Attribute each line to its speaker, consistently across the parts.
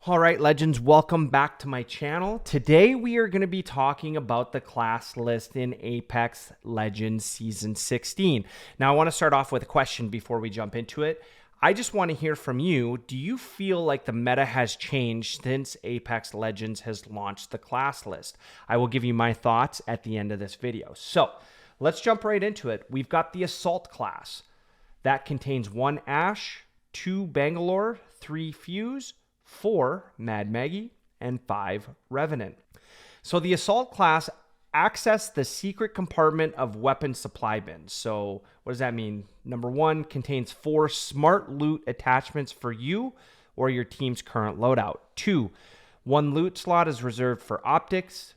Speaker 1: All right, legends, welcome back to my channel. Today we are going to be talking about the class list in Apex Legends Season 16. Now, I want to start off with a question before we jump into it. I just want to hear from you. Do you feel like the meta has changed since Apex Legends has launched the class list? I will give you my thoughts at the end of this video. So let's jump right into it. We've got the Assault class. That contains 1 Ash, 2 Bangalore, 3 Fuse, 4 Mad Maggie, and 5 Revenant. So the Assault class access the secret compartment of weapon supply bins. So what does that mean? Number 1 contains 4 smart loot attachments for you or your team's current loadout. 2, 1 loot slot is reserved for optics.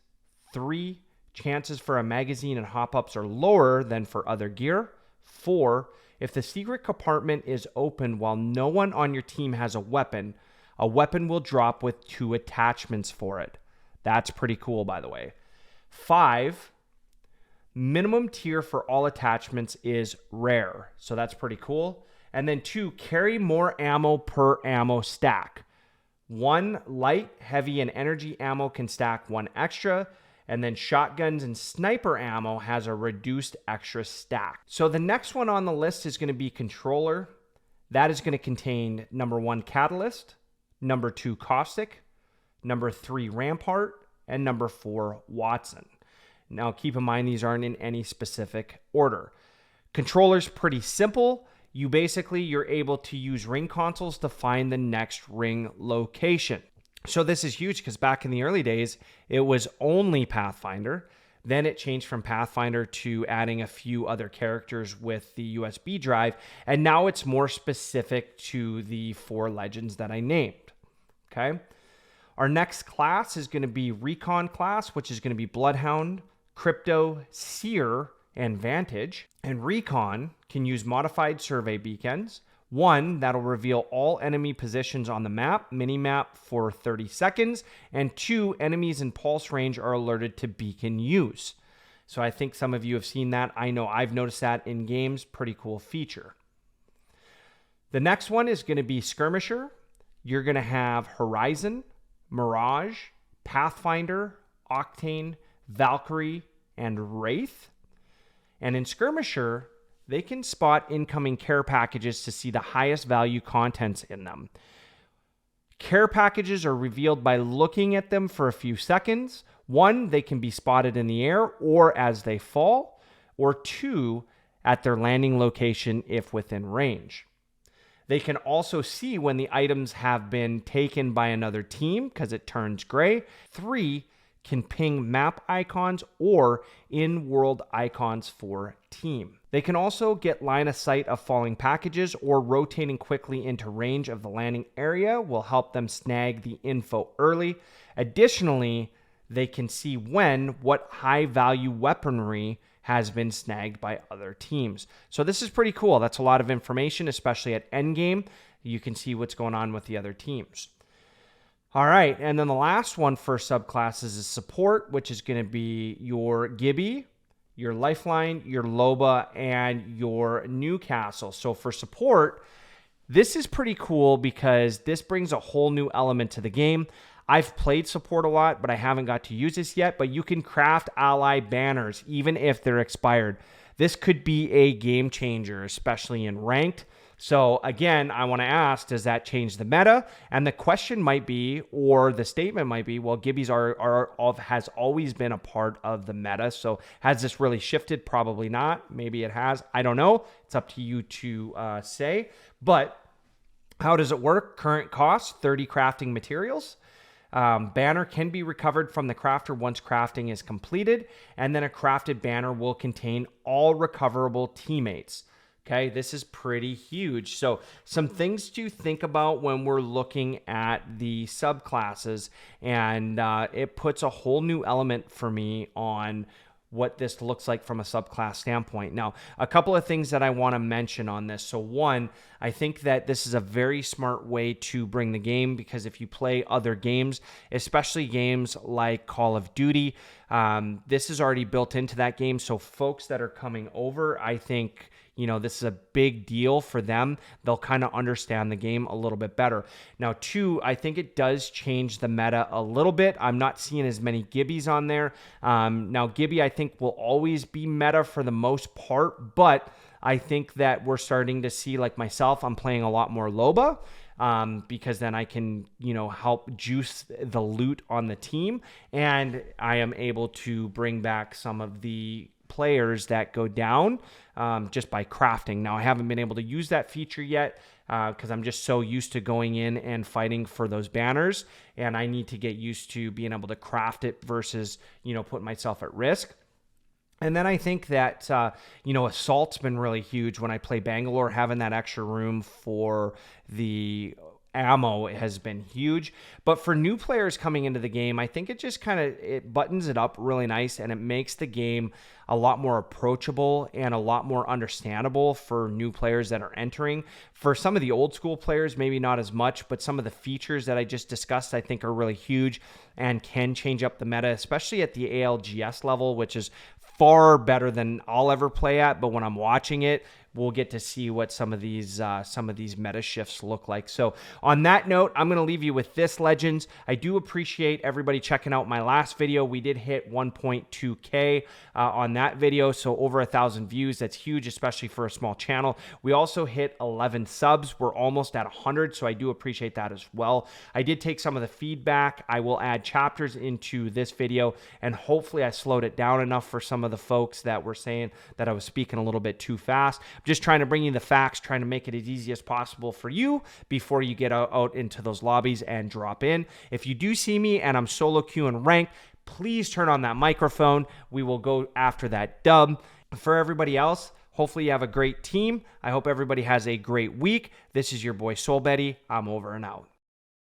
Speaker 1: 3, chances for a magazine and hop-ups are lower than for other gear. 4, if the secret compartment is open while no one on your team has a weapon will drop with 2 attachments for it. That's pretty cool, by the way. 5, minimum tier for all attachments is rare. So that's pretty cool. And then 2, carry more ammo per ammo stack. 1 light, heavy, and energy ammo can stack 1 extra. And then shotguns and sniper ammo has a reduced extra stack. So the next one on the list is going to be controller. That is going to contain number 1 catalyst, number 2 caustic, number 3 rampart, and number 4 Watson. Now keep in mind these aren't in any specific order. Controller's pretty simple. You're able to use ring consoles to find the next ring location. So this is huge because back in the early days, it was only Pathfinder. Then it changed from Pathfinder to adding a few other characters with the USB drive. And now it's more specific to the 4 legends that I named. Okay. Our next class is going to be Recon class, which is going to be Bloodhound, Crypto, Seer, and Vantage. And Recon can use modified survey beacons. 1, that'll reveal all enemy positions on the map, mini-map for 30 seconds. And 2, enemies in pulse range are alerted to beacon use. So I think some of you have seen that. I know I've noticed that in games. Pretty cool feature. The next one is going to be Skirmisher. You're going to have Horizon, Mirage, Pathfinder, Octane, Valkyrie, and Wraith. And in Skirmisher, they can spot incoming care packages to see the highest value contents in them. Care packages are revealed by looking at them for a few seconds. 1, they can be spotted in the air or as they fall. Or 2, at their landing location if within range. They can also see when the items have been taken by another team because it turns gray. 3, can ping map icons or in-world icons for team. They can also get line of sight of falling packages or rotating quickly into range of the landing area will help them snag the info early. Additionally, they can see what high-value weaponry has been snagged by other teams. So this is pretty cool. That's a lot of information, especially at endgame. You can see what's going on with the other teams. All right, and then the last one for subclasses is support, which is going to be your Gibby, your Lifeline, your Loba, and your Newcastle. So for support, this is pretty cool because this brings a whole new element to the game. I've played support a lot, but I haven't got to use this yet. But you can craft ally banners, even if they're expired. This could be a game changer, especially in ranked. So again, I want to ask, does that change the meta? And the question might be, or the statement might be, well, Gibbies has always been a part of the meta. So has this really shifted? Probably not. Maybe it has. I don't know. It's up to you to say. But how does it work? Current cost, 30 crafting materials. Banner can be recovered from the crafter once crafting is completed, and then a crafted banner will contain all recoverable teammates. Okay, this is pretty huge. So some things to think about when we're looking at the subclasses, and it puts a whole new element for me on what this looks like from a subclass standpoint. Now, a couple of things that I want to mention on this. So one, I think that this is a very smart way to bring the game, because if you play other games, especially games like Call of Duty, this is already built into that game. So folks that are coming over, I think this is a big deal for them, they'll kind of understand the game a little bit better. Now, 2, I think it does change the meta a little bit. I'm not seeing as many Gibbies on there. Now, Gibby, I think, will always be meta for the most part, but I think that we're starting to see, like myself, I'm playing a lot more Loba, because then I can, help juice the loot on the team, and I am able to bring back some of the players that go down just by crafting. Now, I haven't been able to use that feature yet because I'm just so used to going in and fighting for those banners, and I need to get used to being able to craft it versus, putting myself at risk. And then I think that, Assault's been really huge when I play Bangalore. Having that extra room for the ammo has been huge. But for new players coming into the game, I think it just it buttons it up really nice, and it makes the game a lot more approachable and a lot more understandable for new players that are entering. For some of the old school players, maybe not as much, but some of the features that I just discussed, I think, are really huge and can change up the meta, especially at the ALGS level, which is far better than I'll ever play at. But when I'm watching it, we'll get to see what some of these meta shifts look like. So on that note, I'm going to leave you with this, Legends. I do appreciate everybody checking out my last video. We did hit 1.2K on that video, so over 1,000 views. That's huge, especially for a small channel. We also hit 11 subs. We're almost at 100, so I do appreciate that as well. I did take some of the feedback. I will add chapters into this video, and hopefully I slowed it down enough for some of the folks that were saying that I was speaking a little bit too fast. I'm just trying to bring you the facts, trying to make it as easy as possible for you before you get out into those lobbies and drop in. If you do see me and I'm solo queuing ranked, please turn on that microphone. We will go after that dub. For everybody else, hopefully you have a great team. I hope everybody has a great week. This is your boy Soul Betty. I'm over and out.